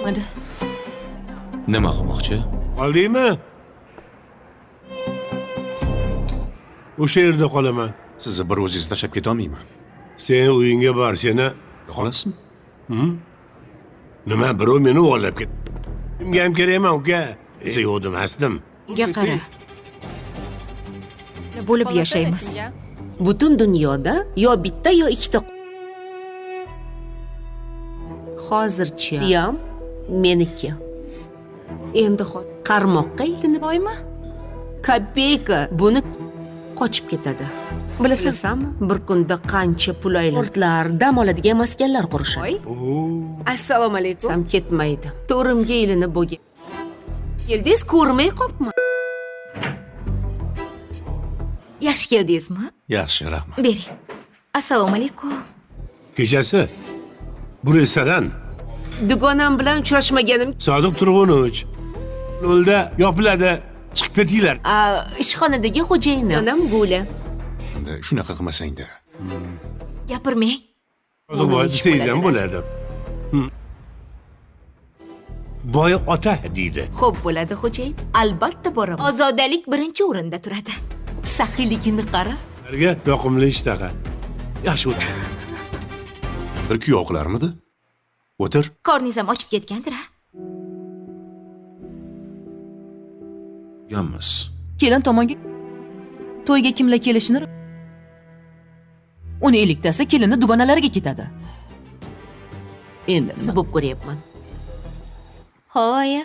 Hadi. Nima qilmoqchi? Qoldingmi? O'sha yerda qolaman. Sizni bir o'zingiz tashlab ketolmayman. Sen uyingga bor, seni Xolasizmi? nima birov meni olib ket. Kimga ham kerak emas, uka. Sen yo'q demasdim. Ga qara. Bo'lib yashaymiz. Butun dunyoda yo bitta yo ikkita. Hozircha Siyam meniki. Endi qarmoqqa ilinib boymi? Kopeyka buni qochib ketadi. Bilasanmi, bir kunda qancha pul aylanlar, dam oladigan maskanlar qurishadi. Assalomu alaykum. Sam ketmaydi. To'rimga ilinib bo'lgan. Keldingiz, ko'rmay qopmi? Yaxshi keldingizmi? Yaxshi, rahmat. Bering. Assalomu alaykum. Kechasi bu restoran Dugonam bilan uchrashmaganim. Sodiq Turg'unovich. Yo'lda yopiladi. Chiqib ketinglar. Ishxonadagi xo'jayinim. Onam Gula. Endi shunaqa qilmasang-da. Gapirmang. Sodiq boy desangiz ham bo'ladi. Boy ota deydi. Xo'p bo'ladi, xo'jayin. Albatta boraman. Ozodalik birinchi o'rinda turadi. Saxiyligini qara. Ularga yoqimli ishtaqa. Yaxshi o'tir. Bir kuyov qilarmidi? O'tir. Qorningiz ham ochib ketgandir-a? Yonmiz. Kelin tomonga to'yga kimlar kelishini uni eliktasi kelinni dugonalariga ketadi. Endi Siz bo'lib ko'ryapman. Ho'ya.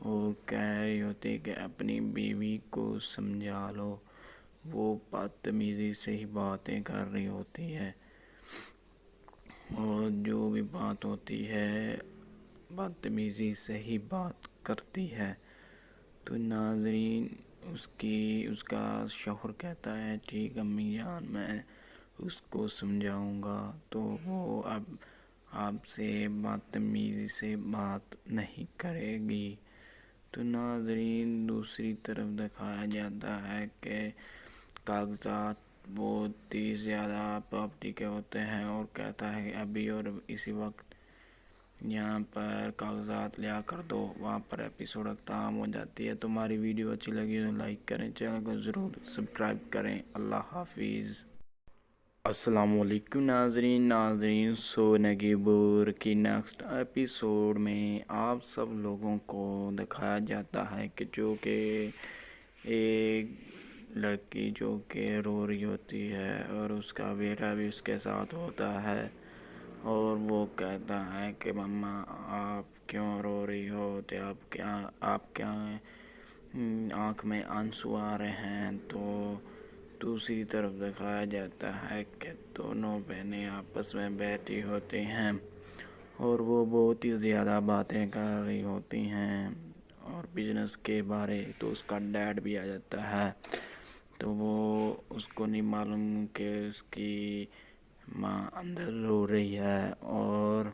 اور کہہ رہی ہوتی کہ اپنی بیوی کو سمجھا لو، وہ بدتمیزی سے ہی باتیں کر رہی ہوتی ہے، اور جو بھی بات ہوتی ہے بدتمیزی سے ہی بات کرتی ہے۔ تو ناظرین اس کا شوہر کہتا ہے ٹھیک امی جان، میں اس کو سمجھاؤں گا تو وہ اب آپ سے بدتمیزی سے بات نہیں کرے گی۔ تو ناظرین دوسری طرف دکھایا جاتا ہے کہ کاغذات بہت ہی زیادہ پراپرٹی کے ہوتے ہیں، اور کہتا ہے کہ ابھی اور اسی وقت یہاں پر کاغذات لیا کر دو۔ وہاں پر ایپیسوڈ اختتام ہو جاتی ہے۔ تمہاری ویڈیو اچھی لگی تو لائک کریں، چینل کو ضرور سبسکرائب کریں۔ اللہ حافظ۔ السلام علیکم ناظرین سونگی بور کی نیکسٹ ایپیسوڈ میں آپ سب لوگوں کو دکھایا جاتا ہے کہ جو کہ ایک لڑکی جو کہ رو رہی ہوتی ہے اور اس کا بیٹا بھی اس کے ساتھ ہوتا ہے، اور وہ کہتا ہے کہ مما آپ کیوں رو رہی ہو، آپ کیا آنکھ میں آنسو آ رہے ہیں۔ تو دوسری طرف دکھایا جاتا ہے کہ دونوں بہنیں آپس میں بیٹھی ہوتی ہیں اور وہ بہت ہی زیادہ باتیں کر رہی ہوتی ہیں اور بزنس کے بارے۔ تو اس کا ڈیڈ بھی آ جاتا ہے، تو وہ اس کو نہیں معلوم کہ اس کی ماں اندر رو رہی ہے، اور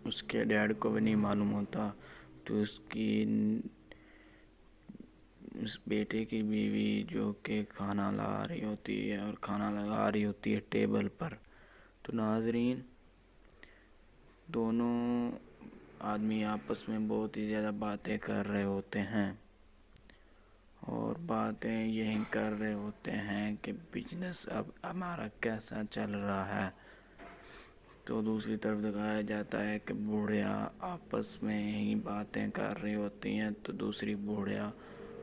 اس کے ڈیڈ کو بھی نہیں معلوم ہوتا۔ تو اس بیٹے کی بیوی جو کہ کھانا لا رہی ہوتی ہے اور کھانا لگا رہی ہوتی ہے ٹیبل پر۔ تو ناظرین دونوں آدمی آپس میں بہت ہی زیادہ باتیں کر رہے ہوتے ہیں، اور باتیں یہی کر رہے ہوتے ہیں کہ بزنس اب ہمارا کیسا چل رہا ہے۔ تو دوسری طرف دکھایا جاتا ہے کہ بوڑھیا آپس میں ہی باتیں کر رہی ہوتی ہیں، تو دوسری بوڑھیا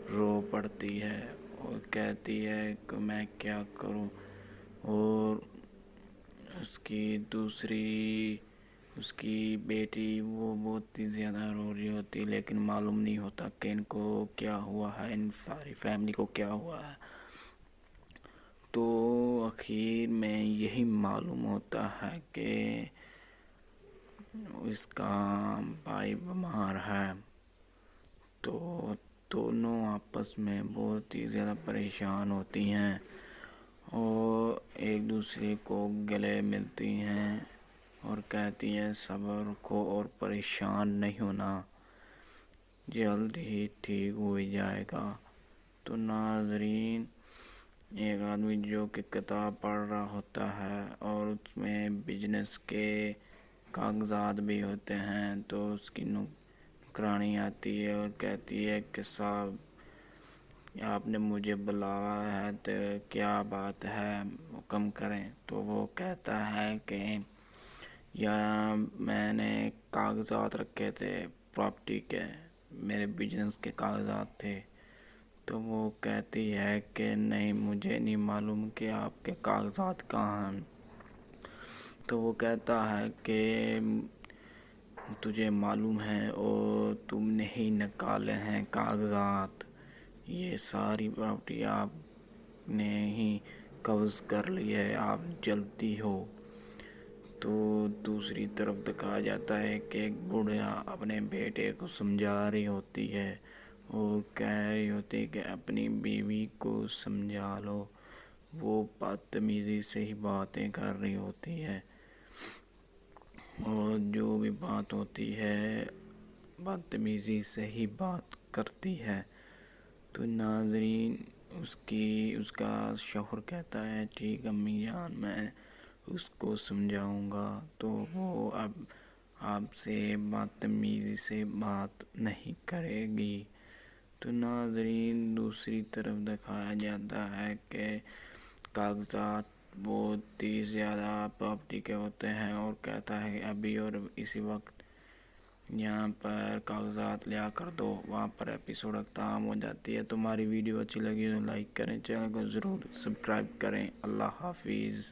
رو پڑتی ہے اور کہتی ہے کہ میں کیا کروں، اور اس کی بیٹی وہ بہت ہی زیادہ رو رہی ہوتی، لیکن معلوم نہیں ہوتا کہ ان کو کیا ہوا ہے، ان ساری فیملی کو کیا ہوا ہے۔ تو آخر میں یہی معلوم ہوتا ہے کہ اس کا بھائی بیمار ہے۔ تو دونوں آپس میں بہت ہی زیادہ پریشان ہوتی ہیں اور ایک دوسرے کو گلے ملتی ہیں اور کہتی ہیں صبر رکھو اور پریشان نہیں ہونا، جلد ہی ٹھیک ہو جائے گا۔ تو ناظرین ایک آدمی جو کہ کتاب پڑھ رہا ہوتا ہے اور اس میں بزنس کے کاغذات بھی ہوتے ہیں، تو اس کی نگرانی آتی ہے اور کہتی ہے کہ صاحب آپ نے مجھے بلایا ہے تو کیا بات ہے، حکم کریں۔ تو وہ کہتا ہے کہ یا میں نے کاغذات رکھے تھے پراپرٹی کے، میرے بزنس کے کاغذات تھے۔ تو وہ کہتی ہے کہ نہیں مجھے نہیں معلوم کہ آپ کے کاغذات کہاں ہیں۔ تو وہ کہتا ہے کہ تجھے معلوم ہے اور تم نے ہی نکالے ہیں کاغذات، یہ ساری پراپرٹی آپ نے ہی قبض کر لی ہے، آپ جلتی ہو۔ تو دوسری طرف دکھایا جاتا ہے کہ ایک بوڑھا اپنے بیٹے کو سمجھا رہی ہوتی ہے اور کہہ رہی ہوتی ہے کہ اپنی بیوی کو سمجھا لو، وہ بدتمیزی سے ہی باتیں کر رہی ہوتی ہے، اور جو بھی بات ہوتی ہے بدتمیزی سے ہی بات کرتی ہے۔ تو ناظرین اس کا شوہر کہتا ہے ٹھیک امی جان، میں اس کو سمجھاؤں گا تو وہ اب آپ سے بدتمیزی سے بات نہیں کرے گی۔ تو ناظرین دوسری طرف دکھایا جاتا ہے کہ کاغذات بہت ہی زیادہ پراپرٹی کے ہوتے ہیں، اور کہتا ہے کہ ابھی اور اسی وقت یہاں پر کاغذات لیا کر دو۔ وہاں پر ایپیسوڈ اختتام ہو جاتی ہے۔ تمہاری ویڈیو اچھی لگی تو لائک کریں، چینل کو ضرور سبسکرائب کریں۔ اللہ حافظ۔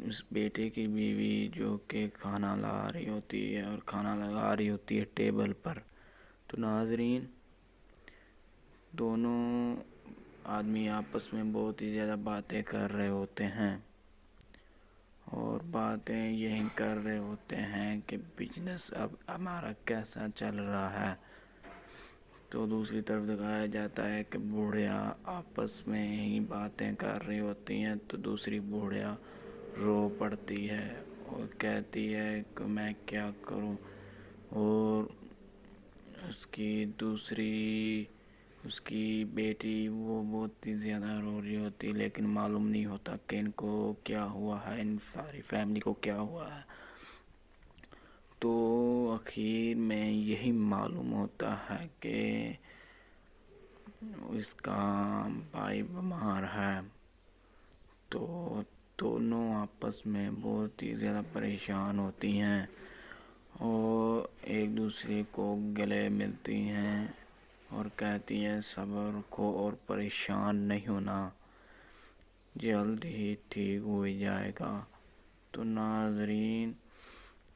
اس بیٹے کی بیوی جو کہ کھانا لا رہی ہوتی ہے اور کھانا لگا رہی ہوتی ہے ٹیبل پر. تو ناظرین دونوں آدمی آپس میں بہت ہی زیادہ باتیں کر رہے ہوتے ہیں اور باتیں یہی کر رہے ہوتے ہیں کہ بزنس اب ہمارا کیسا چل رہا ہے. تو دوسری طرف دکھایا جاتا ہے کہ بوڑھیا آپس میں ہی باتیں کر رہی ہوتی ہیں تو دوسری بوڑھیا رو پڑتی ہے اور کہتی ہے کہ میں کیا کروں. اور اس کی بیٹی وہ بہت ہی زیادہ رو رہی ہوتی لیکن معلوم نہیں ہوتا کہ ان کو کیا ہوا ہے، ان ساری فیملی کو کیا ہوا ہے. تو آخر میں یہی معلوم ہوتا ہے کہ اس کا بھائی بیمار ہے. تو دونوں آپس میں بہت ہی زیادہ پریشان ہوتی ہیں اور ایک دوسرے کو گلے ملتی ہیں اور کہتی ہیں صبر رکھو اور پریشان نہیں ہونا، جلد ہی ٹھیک ہو جائے گا. تو ناظرین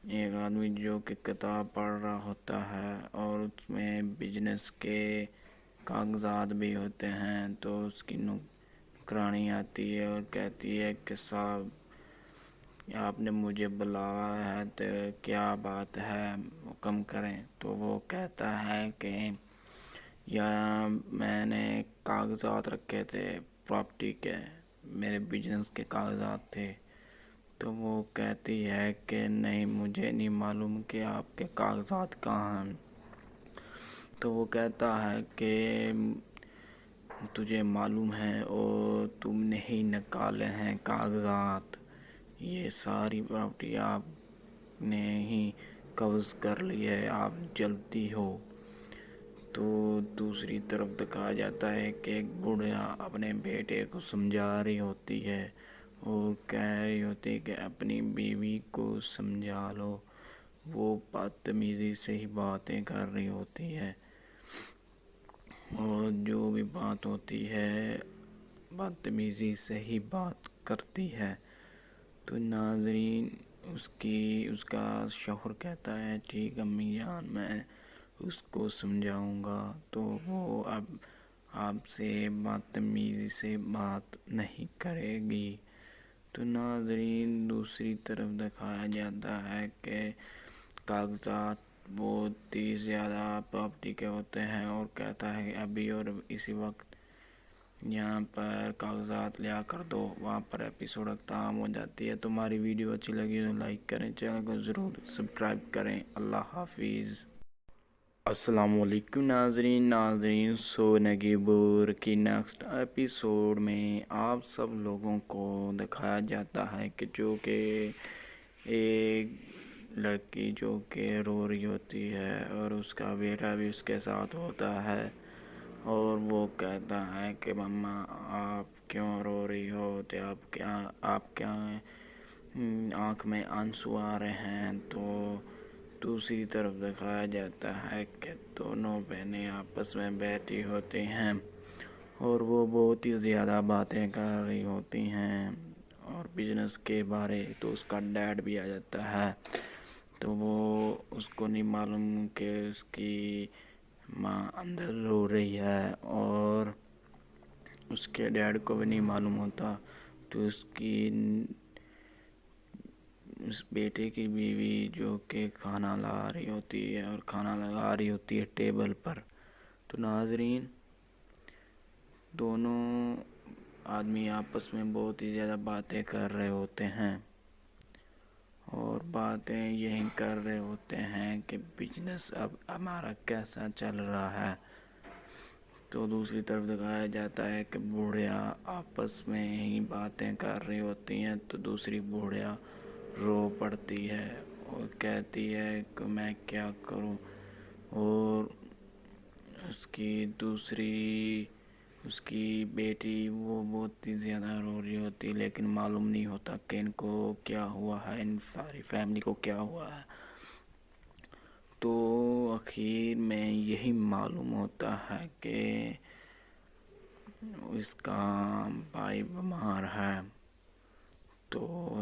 ایک آدمی جو کہ کتاب پڑھ رہا ہوتا ہے اور اس میں بزنس کے کاغذات بھی ہوتے ہیں تو اس کی نگرانی آتی ہے اور کہتی ہے کہ صاحب آپ نے مجھے بلایا ہے تو کیا بات ہے، حکم کریں. تو وہ کہتا ہے کہ یا میں نے کاغذات رکھے تھے پراپرٹی کے، میرے بزنس کے کاغذات تھے. تو وہ کہتی ہے کہ نہیں مجھے نہیں معلوم کہ آپ کے کاغذات کہاں ہیں. تو وہ کہتا ہے کہ تجھے معلوم ہے اور تم نے ہی نکالے ہیں کاغذات، یہ ساری پراپرٹی آپ نے ہی قبض کر لی ہے، آپ جلدی ہو. تو دوسری طرف دکھایا جاتا ہے کہ ایک بوڑھا اپنے بیٹے کو سمجھا رہی ہوتی ہے اور کہہ رہی ہوتی ہے کہ اپنی بیوی کو سمجھا لو، وہ بدتمیزی سے ہی باتیں کر رہی ہوتی ہے اور جو بھی بات ہوتی ہے بدتمیزی سے ہی بات کرتی ہے. تو ناظرین اس کا شوہر کہتا ہے ٹھیک امی جان میں اس کو سمجھاؤں گا تو وہ اب آپ سے بدتمیزی سے بات نہیں کرے گی. تو ناظرین دوسری طرف دکھایا جاتا ہے کہ کاغذات بہت ہی زیادہ پراپرٹی کے ہوتے ہیں اور کہتا ہے کہ ابھی اور اسی وقت یہاں پر کاغذات لیا کر دو. وہاں پر ایپیسوڈ اختتام ہو جاتی ہے. تمہاری ویڈیو اچھی لگی تو لائک کریں، چینل کو ضرور سبسکرائب کریں. اللہ حافظ. السلام علیکم ناظرین سونگی بور کی نیکسٹ ایپیسوڈ میں آپ سب لوگوں کو دکھایا جاتا ہے کہ جو کہ ایک لڑکی جو کہ رو رہی ہوتی ہے اور اس کا بیٹا بھی اس کے ساتھ ہوتا ہے اور وہ کہتا ہے کہ مما آپ کیوں رو رہی ہو، تو آپ کیا آنکھ میں آنسو آ رہے ہیں. تو دوسری طرف دکھایا جاتا ہے کہ دونوں بہنیں آپس میں بیٹھی ہوتی ہیں اور وہ بہت ہی زیادہ باتیں کر رہی ہوتی ہیں اور بزنس کے بارے. تو اس کا ڈیڈ بھی آ جاتا ہے تو وہ اس کو نہیں معلوم کہ اس کی ماں اندر رو رہی ہے اور اس کے ڈیڈ کو بھی نہیں معلوم ہوتا. تو اس بیٹے کی بیوی جو کہ کھانا لا رہی ہوتی ہے اور کھانا لگا رہی ہوتی ہے ٹیبل پر. تو ناظرین دونوں آدمی آپس میں بہت ہی زیادہ باتیں کر رہے ہوتے ہیں اور باتیں یہی کر رہے ہوتے ہیں کہ بزنس اب ہمارا کیسا چل رہا ہے. تو دوسری طرف دکھایا جاتا ہے کہ بوڑھیا آپس میں ہی باتیں کر رہی ہوتی ہیں تو دوسری بوڑھیا رو پڑتی ہے اور کہتی ہے کہ میں کیا کروں. اور اس کی بیٹی وہ بہت ہی زیادہ رو رہی ہوتی لیکن معلوم نہیں ہوتا کہ ان کو کیا ہوا ہے، ان ساری فیملی کو کیا ہوا ہے. تو آخر میں یہی معلوم ہوتا ہے کہ اس کا بھائی بیمار ہے. تو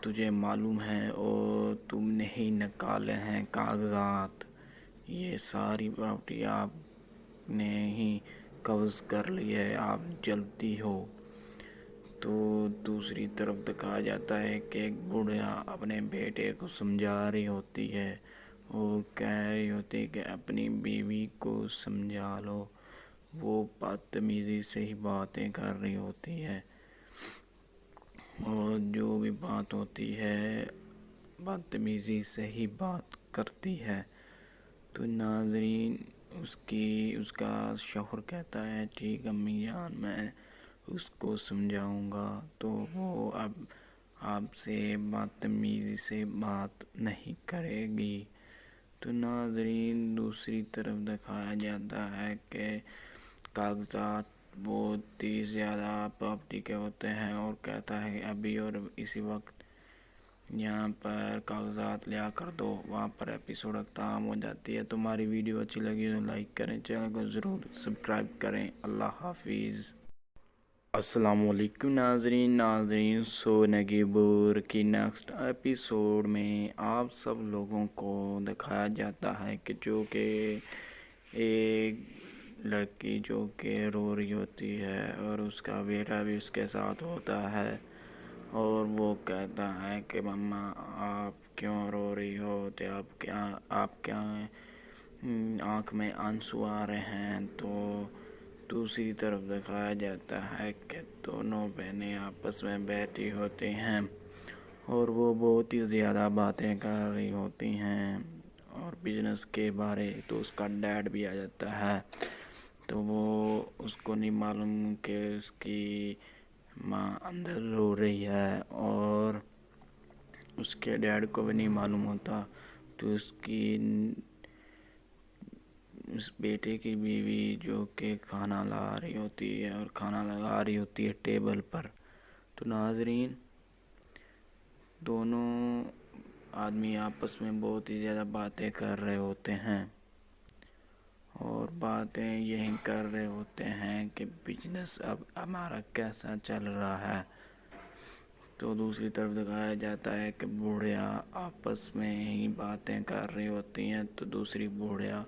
تجھے معلوم ہے اور تم نے ہی نکالے ہیں کاغذات، یہ ساری پراپرٹی آپ نے ہی قبض کر لی ہے، آپ جلتی ہو۔ تو دوسری طرف دکھایا جاتا ہے کہ ایک بوڑھا اپنے بیٹے کو سمجھا رہی ہوتی ہے اور کہہ رہی ہوتی ہے کہ اپنی بیوی کو سمجھا لو، وہ بدتمیزی سے ہی باتیں کر رہی ہوتی ہے، اور جو بھی بات ہوتی ہے بدتمیزی سے ہی بات کرتی ہے۔ تو ناظرین اس کا شوہر کہتا ہے ٹھیک امی جان، میں اس کو سمجھاؤں گا تو وہ اب آپ سے بدتمیزی سے بات نہیں کرے گی۔ تو ناظرین دوسری طرف دکھایا جاتا ہے کہ کاغذات بہت ہی زیادہ پراپرٹی کے ہوتے ہیں، اور کہتا ہے ابھی اور اسی وقت یہاں پر کاغذات لیا کر دو۔ وہاں پر ایپیسوڈ اختتام ہو جاتی ہے۔ تمہاری ویڈیو اچھی لگی تو لائک کریں، چینل کو ضرور سبسکرائب کریں۔ اللہ حافظ۔ السلام علیکم ناظرین سونگی بور کی نیکسٹ ایپیسوڈ میں آپ سب لوگوں کو دکھایا جاتا ہے کہ جو کہ ایک لڑکی جو کہ رو رہی ہوتی ہے اور اس کا بیٹا بھی اس کے ساتھ ہوتا ہے، اور وہ کہتا ہے کہ مما آپ کیوں رو رہی ہو، تو آپ کیا آنکھ میں آنسو آ رہے ہیں۔ تو دوسری طرف دکھایا جاتا ہے کہ دونوں بہنیں آپس میں بیٹھی ہوتی ہیں اور وہ بہت ہی زیادہ باتیں کر رہی ہوتی ہیں اور بزنس کے بارے۔ تو اس کا ڈیڈ بھی آ جاتا ہے، تو وہ اس کو نہیں معلوم کہ اس کی ماں اندر رو رہی ہے، اور اس کے ڈیڈ کو بھی نہیں معلوم ہوتا۔ تو اس بیٹے کی بیوی جو کہ کھانا لا رہی ہوتی ہے اور کھانا لگا رہی ہوتی ہے ٹیبل پر۔ تو ناظرین دونوں آدمی آپس میں بہت ہی زیادہ باتیں کر رہے ہوتے ہیں، اور باتیں یہی کر رہے ہوتے ہیں کہ بزنس اب ہمارا کیسا چل رہا ہے۔ تو دوسری طرف دکھایا جاتا ہے کہ بوڑھیا آپس میں ہی باتیں کر رہی ہوتی ہیں، تو دوسری بوڑھیا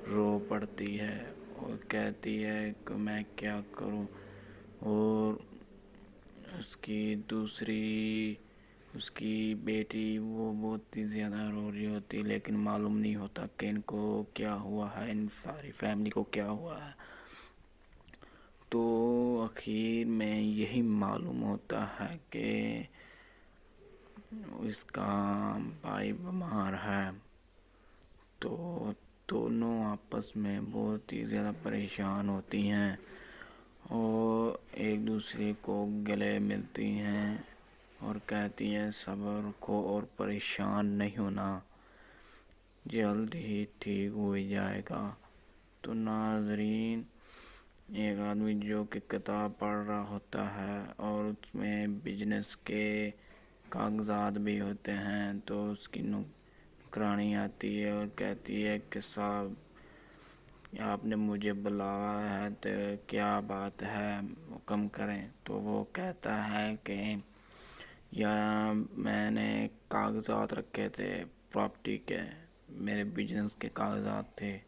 رو پڑتی ہے اور کہتی ہے کہ میں کیا کروں، اور اس کی بیٹی وہ بہت ہی زیادہ رو رہی ہوتی، لیکن معلوم نہیں ہوتا کہ ان کو کیا ہوا ہے، ان ساری فیملی کو کیا ہوا ہے۔ تو آخر میں یہی معلوم ہوتا ہے کہ اس کا بھائی بیمار ہے۔ تو دونوں آپس میں بہت ہی زیادہ پریشان ہوتی ہیں اور ایک دوسرے کو گلے ملتی ہیں اور کہتی ہیں صبر رکھو اور پریشان نہیں ہونا، جلد ہی ٹھیک ہو جائے گا۔ تو ناظرین ایک آدمی جو کہ کتاب پڑھ رہا ہوتا ہے اور اس میں بزنس کے کاغذات بھی ہوتے ہیں، تو اس کی نگرانی آتی ہے اور کہتی ہے کہ صاحب آپ نے مجھے بلایا ہے تو کیا بات ہے، حکم کریں۔ تو وہ کہتا ہے کہ یہاں میں نے کاغذات رکھے تھے پراپرٹی کے، میرے بزنس کے کاغذات تھے۔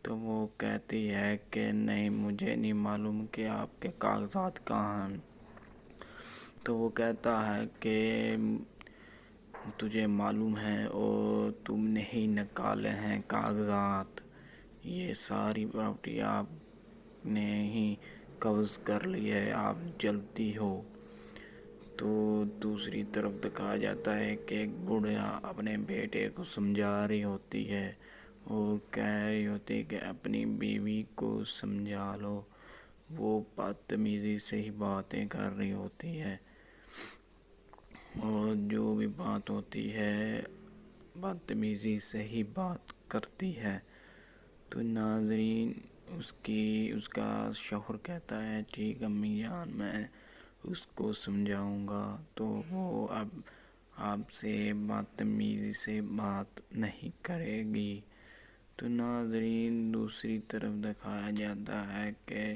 تو وہ کہتی ہے کہ نہیں مجھے نہیں معلوم کہ آپ کے کاغذات کہاں ہیں۔ تو وہ کہتا ہے کہ تجھے معلوم ہے اور تم نے ہی نکالے ہیں کاغذات، یہ ساری پراپرٹی آپ نے ہی قبض کر لی ہے، آپ جلتی ہو۔ تو دوسری طرف دکھایا جاتا ہے کہ ایک بوڑھا اپنے بیٹے کو سمجھا رہی ہوتی ہے اور کہہ رہی ہوتی ہے کہ اپنی بیوی کو سمجھا لو، وہ بدتمیزی سے ہی باتیں کر رہی ہوتی ہے، اور جو بھی بات ہوتی ہے بدتمیزی سے ہی بات کرتی ہے۔ تو ناظرین اس کا شوہر کہتا ہے ٹھیک امی جان، میں اس کو سمجھاؤں گا تو وہ اب آپ سے بدتمیزی سے بات نہیں کرے گی۔ تو ناظرین دوسری طرف دکھایا جاتا ہے کہ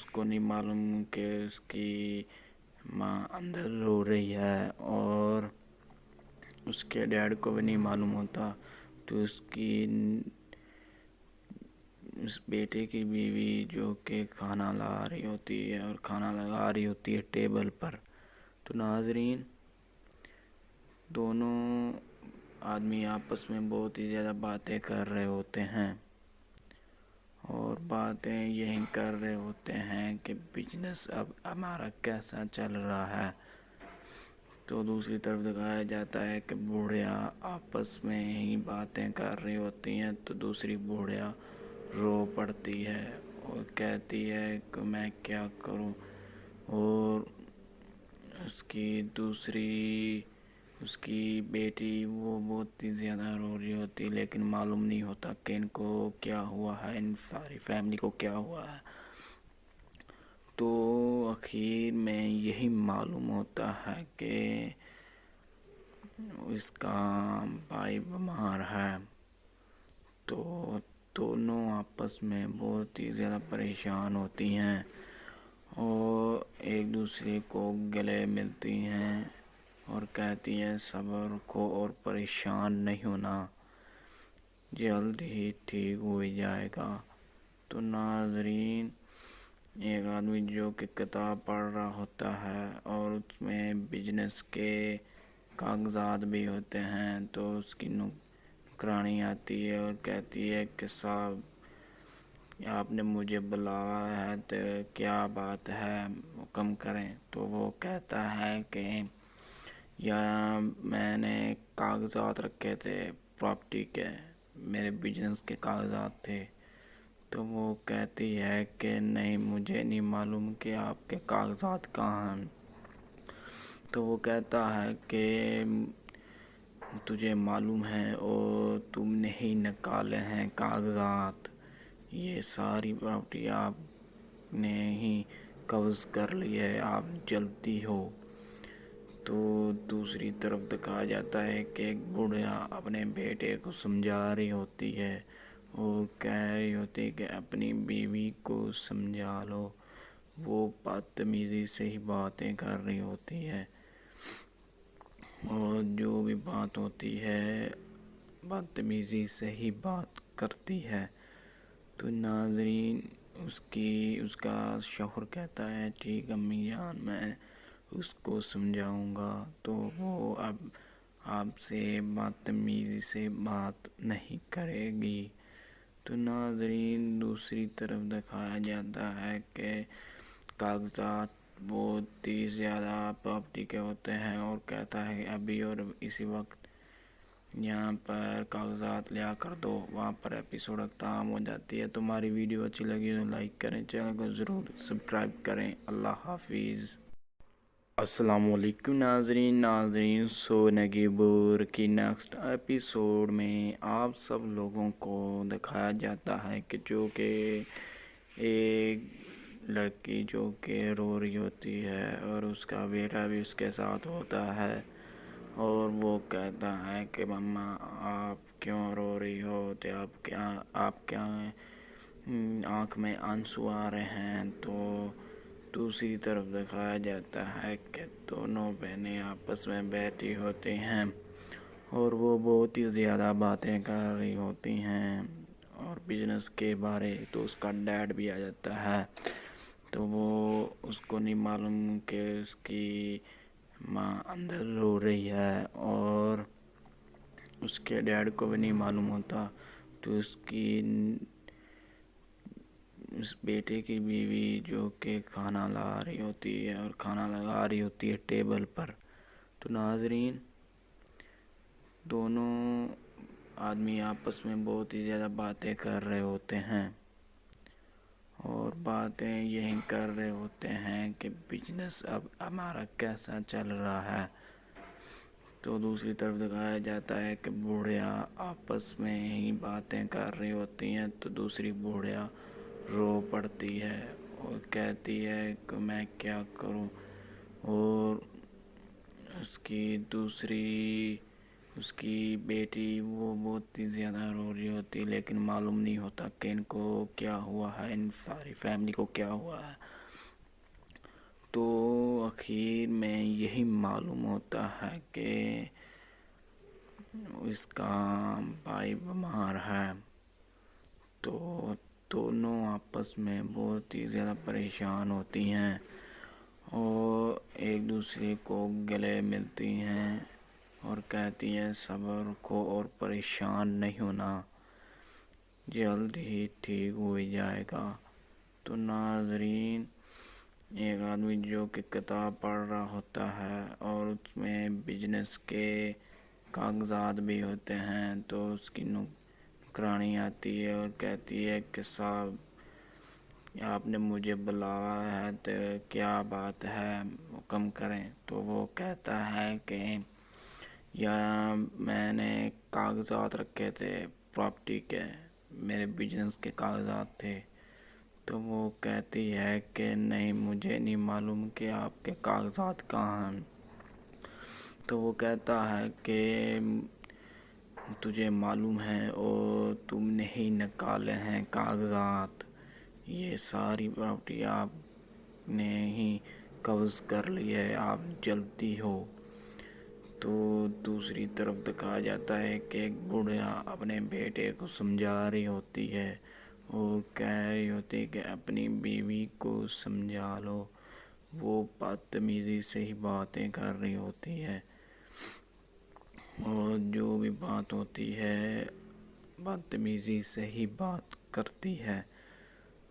اس کو نہیں معلوم کہ اس کی ماں اندر رو رہی ہے، اور اس کے ڈیڈ کو بھی نہیں معلوم ہوتا، تو اس بیٹے کی بیوی جو کہ کھانا لا رہی ہوتی ہے اور کھانا لگا رہی ہوتی ہے ٹیبل پر. تو ناظرین، دونوں آدمی آپس میں بہت ہی زیادہ باتیں کر رہے ہوتے ہیں، اور باتیں یہی کر رہے ہوتے ہیں کہ بزنس اب ہمارا کیسا چل رہا ہے. تو دوسری طرف دکھایا جاتا ہے کہ بوڑھیا آپس میں ہی باتیں کر رہی ہوتی ہیں، تو دوسری بوڑھیا رو پڑتی ہے اور کہتی ہے کہ میں کیا کروں، اور اس کی بیٹی وہ بہت ہی زیادہ رو رہی ہوتی، لیکن معلوم نہیں ہوتا کہ ان کو کیا ہوا ہے، ان ساری فیملی کو کیا ہوا ہے. تو آخر میں یہی معلوم ہوتا ہے کہ اس کا بھائی بیمار ہے. تو دونوں آپس میں بہت ہی زیادہ پریشان ہوتی ہیں اور ایک دوسرے کو گلے ملتی ہیں اور کہتی ہیں صبر رکھو اور پریشان نہیں ہونا، جلد ہی ٹھیک ہو جائے گا. تو ناظرین، ایک آدمی جو کہ کتاب پڑھ رہا ہوتا ہے اور اس میں بزنس کے کاغذات بھی ہوتے ہیں، تو اس کی نگرانی آتی ہے اور کہتی ہے کہ صاحب آپ نے مجھے بلایا ہے تو کیا بات ہے، حکم کریں. تو وہ کہتا ہے کہ میں نے کاغذات رکھے تھے پراپرٹی کے، میرے بزنس کے کاغذات تھے. تو وہ کہتی ہے کہ نہیں، مجھے نہیں معلوم کہ آپ کے کاغذات کہاں ہیں. تو وہ کہتا ہے کہ تجھے معلوم ہے اور تم نے ہی نکالے ہیں کاغذات، یہ ساری پراپرٹی آپ نے ہی قبض کر لی ہے، آپ جلدی ہو. تو دوسری طرف دکھایا جاتا ہے کہ ایک بوڑھا اپنے بیٹے کو سمجھا رہی ہوتی ہے اور کہہ رہی ہوتی ہے کہ اپنی بیوی کو سمجھا لو، وہ بدتمیزی سے ہی باتیں کر رہی ہوتی ہے، اور جو بھی بات ہوتی ہے بدتمیزی سے ہی بات کرتی ہے. تو ناظرین، اس کا شوہر کہتا ہے ٹھیک امی جان، میں اس کو سمجھاؤں گا، تو وہ اب آپ سے بدتمیزی سے بات نہیں کرے گی. تو ناظرین، دوسری طرف دکھایا جاتا ہے کہ کاغذات بہت ہی زیادہ پراپرٹی کے ہوتے ہیں، اور کہتا ہے ابھی اور اسی وقت یہاں پر کاغذات لیا کر دو. وہاں پر ایپیسوڈ ختم ہو جاتی ہے. تمہاری ویڈیو اچھی لگی تو لائک کریں، چینل کو ضرور سبسکرائب کریں. اللہ حافظ. السلام علیکم ناظرین، سونگی بور کی نیکسٹ ایپیسوڈ میں آپ سب لوگوں کو دکھایا جاتا ہے کہ جو کہ ایک لڑکی جو کہ رو رہی ہوتی ہے اور اس کا بیٹا بھی اس کے ساتھ ہوتا ہے، اور وہ کہتا ہے کہ مما آپ کیوں رو رہی ہو، تو آپ کیا آنکھ میں آنسو آ رہے ہیں. تو دوسری طرف دکھایا جاتا ہے کہ دونوں بہنیں آپس میں بیٹھی ہوتی ہیں اور وہ بہت ہی زیادہ باتیں کر رہی ہوتی ہیں اور بزنس کے بارے. تو اس کا ڈیڈ بھی آ جاتا ہے، تو وہ اس کو نہیں معلوم کہ اس کی ماں اندر رو رہی ہے، اور اس کے ڈیڈ کو بھی نہیں معلوم ہوتا، تو اس بیٹے کی بیوی جو کہ کھانا لا رہی ہوتی ہے اور کھانا لگا رہی ہوتی ہے ٹیبل پر. تو ناظرین، دونوں آدمی آپس میں بہت ہی زیادہ باتیں کر رہے ہوتے ہیں، اور باتیں یہی کر رہے ہوتے ہیں کہ بزنس اب ہمارا کیسا چل رہا ہے. تو دوسری طرف دکھایا جاتا ہے کہ بوڑھیا آپس میں ہی باتیں کر رہی ہوتی ہیں، تو دوسری بوڑھیا رو پڑتی ہے اور کہتی ہے کہ میں کیا کروں، اور اس کی بیٹی وہ بہت ہی زیادہ رو رہی ہوتی، لیکن معلوم نہیں ہوتا کہ ان کو کیا ہوا ہے، ان ساری فیملی کو کیا ہوا ہے۔ تو آخر میں یہی معلوم ہوتا ہے کہ اس کا بھائی بیمار ہے، تو دونوں آپس میں بہت ہی زیادہ پریشان ہوتی ہیں اور ایک دوسرے کو گلے ملتی ہیں اور کہتی ہیں صبر رکھو اور پریشان نہیں ہونا، جلد ہی ٹھیک ہو جائے گا۔ تو ناظرین، ایک آدمی جو کہ کتاب پڑھ رہا ہوتا ہے اور اس میں بزنس کے کاغذات بھی ہوتے ہیں، تو اس کی نگرانی آتی ہے اور کہتی ہے کہ صاحب آپ نے مجھے بلایا ہے تو کیا بات ہے، حکم کریں۔ تو وہ کہتا ہے کہ یا میں نے کاغذات رکھے تھے پراپرٹی کے، میرے بزنس کے کاغذات تھے۔ تو وہ کہتی ہے کہ نہیں، مجھے نہیں معلوم کہ آپ کے کاغذات کہاں ہیں۔ تو وہ کہتا ہے کہ تجھے معلوم ہے اور تم نے ہی نکالے ہیں کاغذات، یہ ساری پراپرٹی آپ نے ہی قبض کر لی ہے، آپ جلدی ہو۔ تو دوسری طرف دکھایا جاتا ہے کہ ایک بوڑھا اپنے بیٹے کو سمجھا رہی ہوتی ہے اور کہہ رہی ہوتی ہے کہ اپنی بیوی کو سمجھا لو، وہ بدتمیزی سے ہی باتیں کر رہی ہوتی ہے اور جو بھی بات ہوتی ہے بدتمیزی سے ہی بات کرتی ہے۔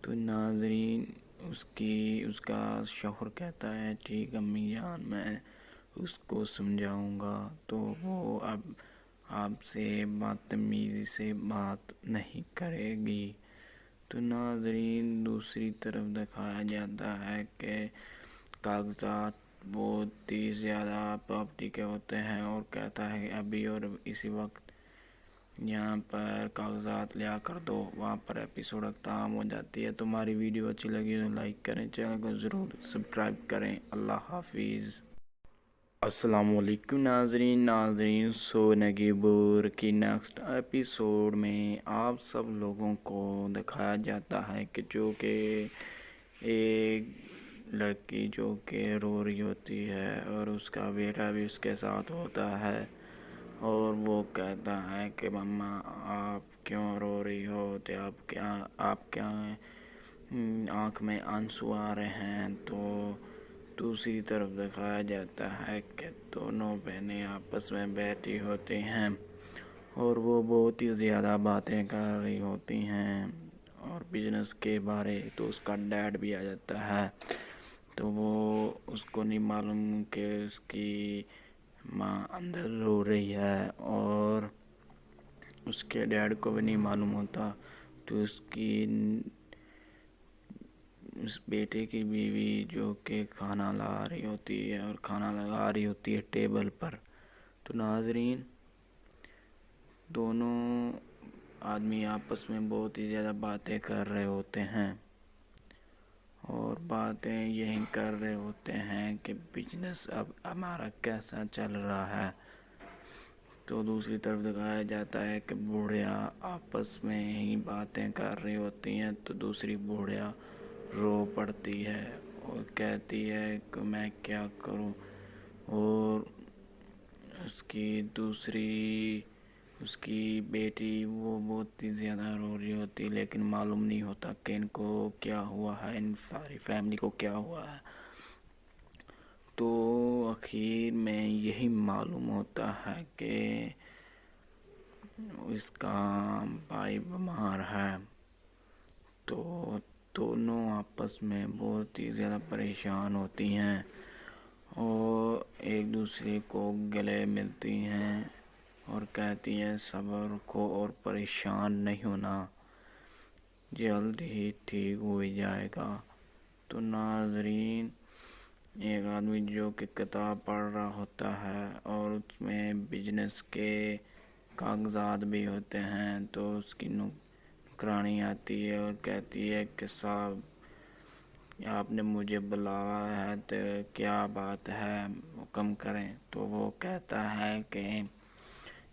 تو ناظرین، اس کا شوہر کہتا ہے ٹھیک امی جان، میں اس کو سمجھاؤں گا، تو وہ اب آپ سے بدتمیزی سے بات نہیں کرے گی۔ تو ناظرین، دوسری طرف دکھایا جاتا ہے کہ کاغذات بہت ہی زیادہ پراپرٹی کے ہوتے ہیں اور کہتا ہے ابھی اور اسی وقت یہاں پر کاغذات لیا کر دو۔ وہاں پر ایپیسوڈ اختتام ہو جاتی ہے۔ تمہاری ویڈیو اچھی لگی تو لائک کریں، چینل کو ضرور سبسکرائب کریں۔ اللہ حافظ۔ السلام علیکم ناظرین، سونگی بور کی نیکسٹ ایپیسوڈ میں آپ سب لوگوں کو دکھایا جاتا ہے کہ جو کہ ایک لڑکی جو کہ رو رہی ہوتی ہے اور اس کا بیٹا بھی اس کے ساتھ ہوتا ہے اور وہ کہتا ہے کہ مما آپ کیوں رو رہی ہو، تو آپ کیا آنکھ میں آنسو آ رہے ہیں۔ تو دوسری طرف دکھایا جاتا ہے کہ دونوں بہنیں آپس میں بیٹھی ہوتی ہیں اور وہ بہت ہی زیادہ باتیں کر رہی ہوتی ہیں اور بزنس کے بارے۔ تو اس کا ڈیڈ بھی آ جاتا ہے، تو وہ اس کو نہیں معلوم کہ اس کی ماں اندر رو رہی ہے اور اس کے ڈیڈ کو بھی نہیں معلوم ہوتا۔ تو اس بیٹے کی بیوی جو کہ کھانا لا رہی ہوتی ہے اور کھانا لگا رہی ہوتی ہے ٹیبل پر۔ تو ناظرین، دونوں آدمی آپس میں بہت ہی زیادہ باتیں کر رہے ہوتے ہیں اور باتیں یہی کر رہے ہوتے ہیں کہ بزنس اب ہمارا کیسا چل رہا ہے۔ تو دوسری طرف دکھایا جاتا ہے کہ بوڑھیا آپس میں ہی باتیں کر رہی ہوتی ہیں، تو دوسری بوڑھیا رو پڑتی ہے اور کہتی ہے کہ میں کیا کروں، اور اس کی بیٹی وہ بہت ہی زیادہ رو رہی ہوتی، لیکن معلوم نہیں ہوتا کہ ان کو کیا ہوا ہے، ان ساری فیملی کو کیا ہوا ہے۔ تو آخر میں یہی معلوم ہوتا ہے کہ اس کا بھائی بیمار ہے، تو دونوں آپس میں بہت ہی زیادہ پریشان ہوتی ہیں اور ایک دوسرے کو گلے ملتی ہیں اور کہتی ہیں صبر رکھو اور پریشان نہیں ہونا، جلد ہی ٹھیک ہو جائے گا۔ تو ناظرین، ایک آدمی جو کہ کتاب پڑھ رہا ہوتا ہے اور اس میں بزنس کے کاغذات بھی ہوتے ہیں، تو اس کی نگرانی آتی ہے اور کہتی ہے کہ صاحب آپ نے مجھے بلایا ہے تو کیا بات ہے، حکم کریں۔ تو وہ کہتا ہے کہ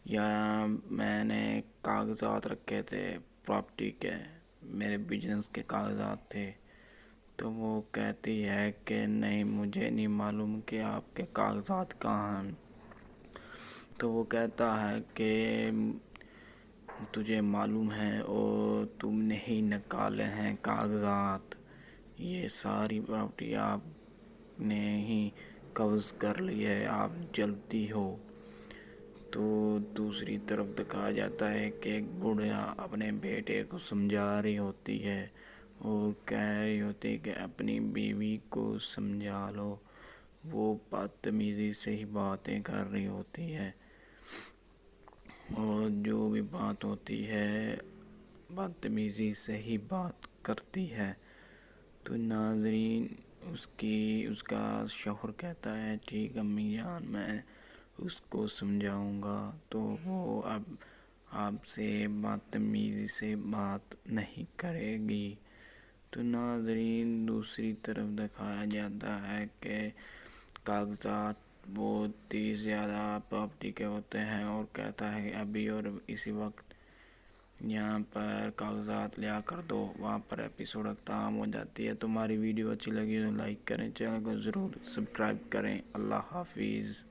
یا میں نے کاغذات رکھے تھے پراپرٹی کے، میرے بزنس کے کاغذات تھے، تو وہ کہتی ہے کہ نہیں مجھے نہیں معلوم کہ آپ کے کاغذات کہاں ہیں۔ تو وہ کہتا ہے کہ تجھے معلوم ہے اور تم نے ہی نکالے ہیں کاغذات، یہ ساری پراپرٹی آپ نے ہی قبض کر لی ہے، آپ جلتی ہو۔ تو دوسری طرف دکھایا جاتا ہے کہ ایک بوڑھا اپنے بیٹے کو سمجھا رہی ہوتی ہے اور کہہ رہی ہوتی ہے کہ اپنی بیوی کو سمجھا لو، وہ بدتمیزی سے ہی باتیں کر رہی ہوتی ہے، اور جو بھی بات ہوتی ہے بدتمیزی سے ہی بات کرتی ہے۔ تو ناظرین اس کا شوہر کہتا ہے ٹھیک امی جان میں اس کو سمجھاؤں گا، تو وہ اب آپ سے بدتمیزی سے بات نہیں کرے گی۔ تو ناظرین دوسری طرف دکھایا جاتا ہے کہ کاغذات بہت ہی زیادہ پراپرٹی کے ہوتے ہیں، اور کہتا ہے کہ ابھی اور اسی وقت یہاں پر کاغذات لیا کر دو، وہاں پر ایپیسوڈ ختم ہو جاتی ہے۔ تمہاری ویڈیو اچھی لگی تو لائک کریں، چینل کو ضرور سبسکرائب کریں۔ اللہ حافظ۔